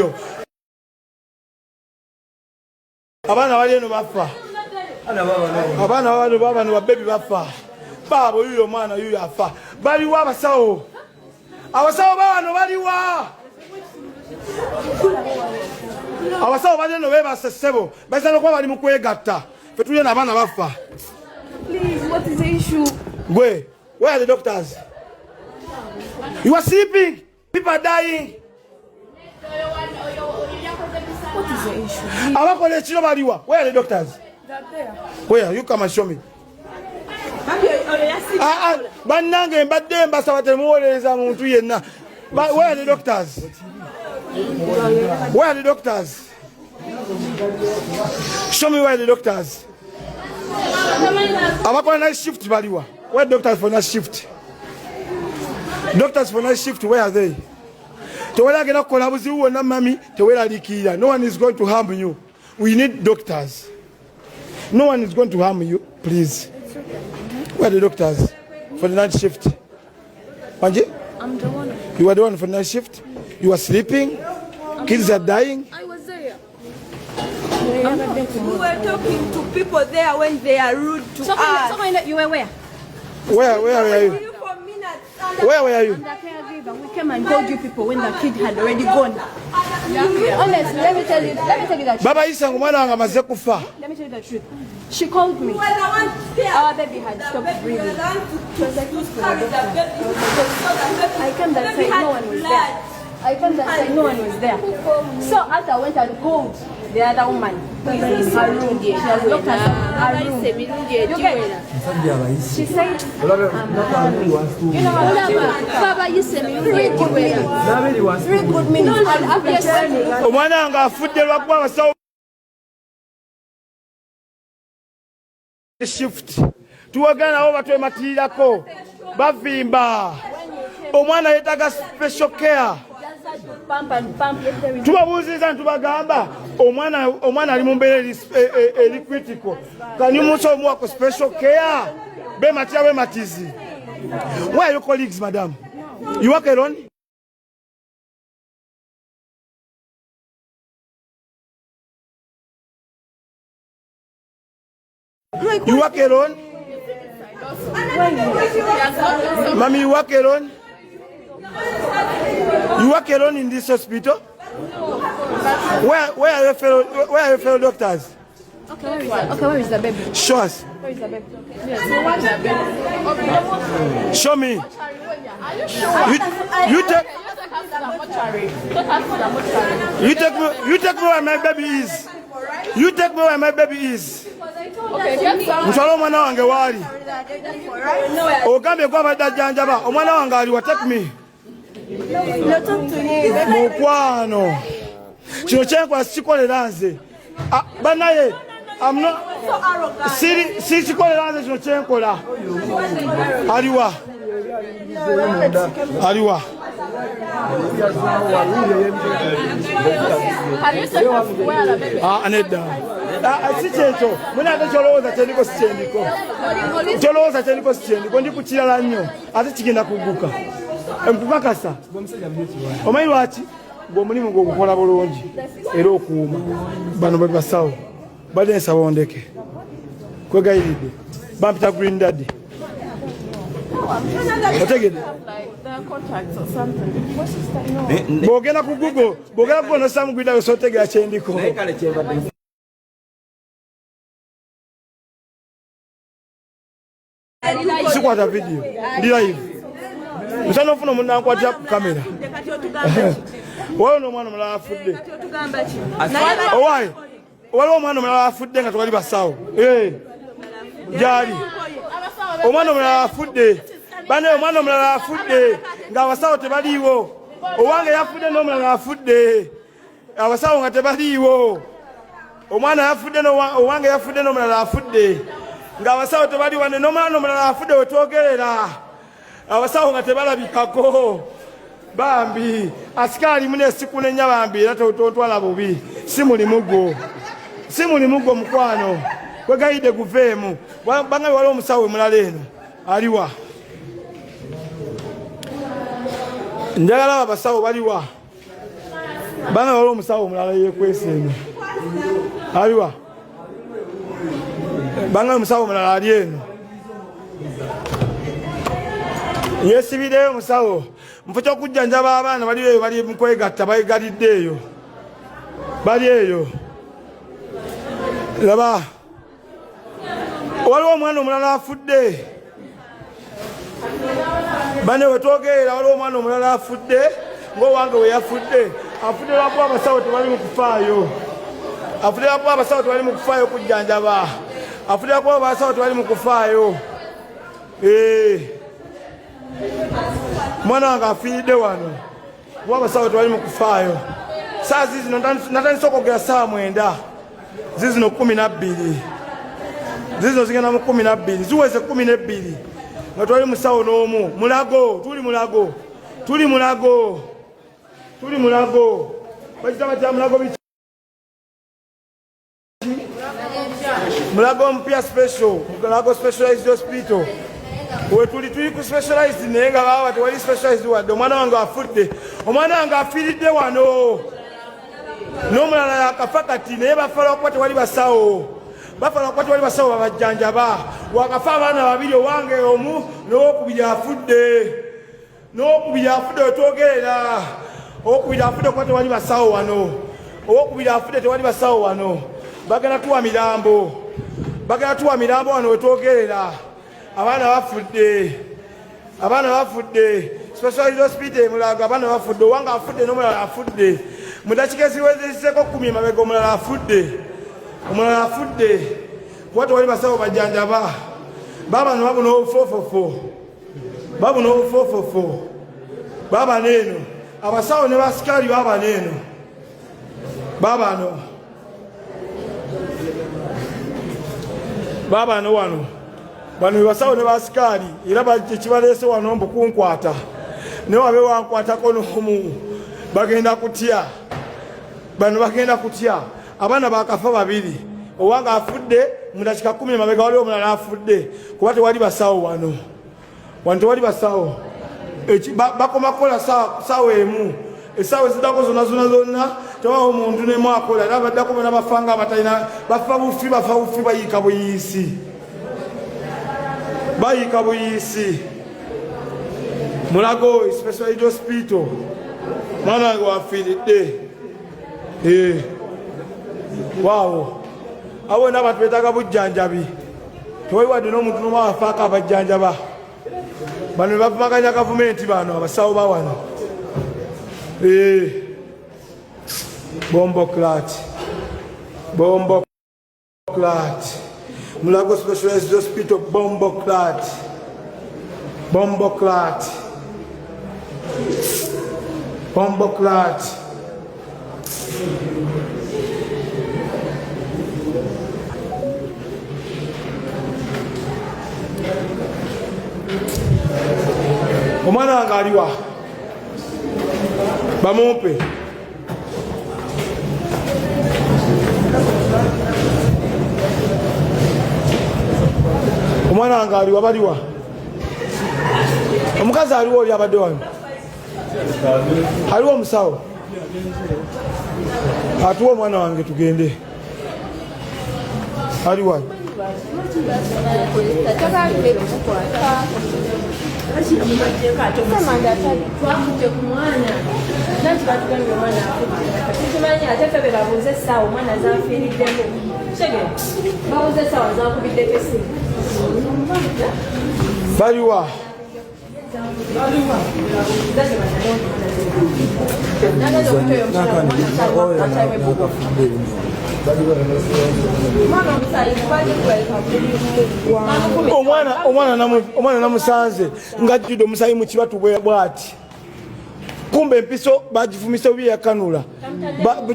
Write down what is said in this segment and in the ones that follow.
wuyo. Abana bali eno bafa. Abana bano babebi bafa. Babo yuyo mwana yuyo afa. Baliwo abasawo. Abasawo bano baliwa. Abasawo bali eno bebasesebo. Basana kuba bali mu kwegatta. Fe tulye n'abaana bafa. Please, what is the issue? Where are the doctors? You are sleeping. People are dying. What is the issue? Where are the doctors? They're there. Where? You come and show me. Banange mbadde mbasaba temuwolereza muntu yenna. Where are the doctors? Where are the doctors? Show me where are the doctors. Abakola night shift baliwa. Where are doctors for night shift? Doctors for night shift, where are they? No one is going to harm you. We need doctors. No one is going to harm you, please. Where are the doctors for the night shift? Angie? I'm the one. You are the one for the night shift? You are sleeping? Kids are dying? I was there. We were talking to people there when they are rude to us. You were where? Where are you? Where were you? We came and told you people when the kid had already gone. Honestly, let me tell you the truth. Baba Isa ngumwana wanga maze kufa. Let me tell you the truth. She called me. Our baby had stopped breathing. She was like, who's I came and said no one was there. No one was there. So after I went and called the other woman. Her room. She has looked at her room. She said, you know what? Baba, you said 3 good minutes. 3 good minutes. And after shift. Tuwagana over to matilako. Bavimba. Omwana yetaga special care. Tubabuziza ntubagamba omwana ali mu mbeera critical. Can you move more for special care? Be matizi. Where are your colleagues, madam? You work alone? You work alone? Mommy, you work alone? You work alone in this hospital? Where are your fellow doctors? Okay, where is the baby? Show us. Where is the baby? Show me. You take me where my baby is. You take me where my baby is. Msalo mwana wange wali. Ogambe kwa badajanjaba. Omwana wange ali take me. Mukwano. Kino kyenkwa sikolera nze. Banaye, I'm not si sikolera nze kino kyenkola. Aliwa. Aneda. Sikyekyo. Muna kyolowooza kyendiko sikyendiko. Kyolowooza kyendiko sikyendiko. Ndi kukirala nnyo. Ate kigenda kugguka. Empukakasa. Omanyi lwaki? Gw'omulimu gw'ogukola bulungi era okuuma. Bano bali basawo. Badde nsaba ondeke. Kwegayiridde. Bampita Green Daddy. Otegedde? Bw'ogenda ku Google n'ossamu Green Daddy sootegera kyendiko. Sikwata video. Ndi live. Musana ofuna omuntu ankwatira ku kamera. Waliwo n'omwana omulala afudde. Owaayi, waliwo omwana omulala afudde nga twali basawo. Gyali. Omwana omulala afudde. Bane omwana omulala afudde nga abasawo tebaliiwo. Owange yafudde n'omulala afudde. Abasawo nga tebaliiwo. Omwana yafudde owange yafudde n'omulala afudde. Nga abasawo tebaliiwo n'omwana omulala afudde we twogerera. Abasawo nga tebalabikako. Bambi asikali mune siku nenya bambi era tontwala bubi. Si mulimu gwo mukwano. Kwegayide guveemu. Banga wali omusawo mulala eno. Aliwa. Njagala abasawo baliwa. Banga waliwo omusawo omulala yeekwese eno. Aliwa? Banga omusawo omulala ali eno. Yeesibireyo omusawo. Mufo ky'okujjanjaba abaana bali eyo bali mu kwegatta bayigalidde eyo. Bali eyo. Laba. Waliwo omwana omulala afudde. Bane wetwogerera waliwo omwana omulala afudde ng'owange we yafudde. Afudde lwakuba abasawo tebali mu kufaayo. Afudde lwakuba abasawo tebali mu kufaayo okujjanjaba. Afudde lwakuba abasawo tebali mu kufaayo. Mwana wange afiiridde wano. Kuba abasawo tebali mu kufaayo. Saa zino natandise okwogera saa 9. Zizino 12. Zizino zigenda mu 12. Ziweze 12. Nga twali musawo n'omu. Mulago. Tuli Mulago. Tuli Mulago. Tuli Mulago. Bakita batya Mulago biki? Mulago mpya special. Mulago specialized hospital. We tuli ku specialized naye nga baba tewali specialized wadde. Omwana wange afudde. Omwana wange afiiridde wano. N'omulala yakafa kati naye bafa lwakuba tewali basawo. Bafa lwakuba tewali basawo babajjanjaba. Wakafa abaana babiri owange omu n'owokubiri afudde. N'owokubiri afudde wetwogerera. Owokubiri afudde kuba tewali basawo wano. Owokubiri afudde tewali basawo wano. Bagenda tuwa mirambo. Bagenda tuwa mirambo wano wetwogerera. Abaana bafudde. Abaana bafudde. Specialized hospital Emulago abaana bafudde. Owange afudde n'omulala afudde. Mudakika eziwezeseko 10 mabega omulala afudde. Omulala afudde. Kuba tewali basawo bajjanjaba. Baba no babuna obufofofo. Babuna obufofofo. Baba neeno. Abasawo ne basikali baba neeno. Baba no. Baba no wano. Bano basawo ne basikali era bakibaleese wano mbukunkwata. Ne wabe wankwatako n'omu. Bagenda kutya. Bano bagenda kutya. Abaana bakafa babiri. Owange afudde mudakika 10 mabega waliwo omulala afudde. Kuba tewali basawo wano. Wano tewali basawo. Bakoma kola sawa emu. Esawo zidako zonna tewawo omuntu nemu akola. Era baddako bonna bafanga abatalina bafa bufi bayiika buyiisi. Bayiika buyiisi. Mulago specialized hospital. Mwana wange wafiiridde. Waawo. Awo n'abantu beetaaga bujjanjabi. Tewali wadde n'omuntu n'omu afaako abajjanjaba. Bano bavumaganya gavumenti bano abasawo ba wano. Bombo clat. Bombo clat. Mulago specialized hospital bombo clat. Bombo clat. Bombo clat. Omwana wange aliwa. Bamumpe. Omwana wange aliwa baliwa. Omukazi aliwo oli abadde wano. Aliwo omusawo. Atuwa omwana wange tugende. Aliwa. Baliwa. Omwana namusanze nga jjudo musayi mu kibatu bwati. Kumbe empiso bagifumisa obi yakanula.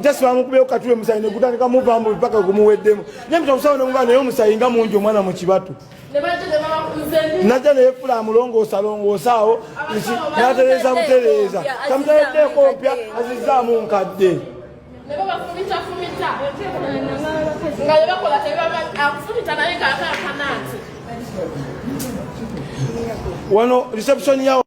Just bamukubye okatule musayi ne gutandika muvambo mpaka gumuweddemu. Nyamita omusawo n'omuba naye omusayi nga mungi omwana mu kibatu. Najja neyefula amulongoosa awo n'atereeza butereeza. Kamutereddeko mpya azizzaamu nkadde. Wano reception yawo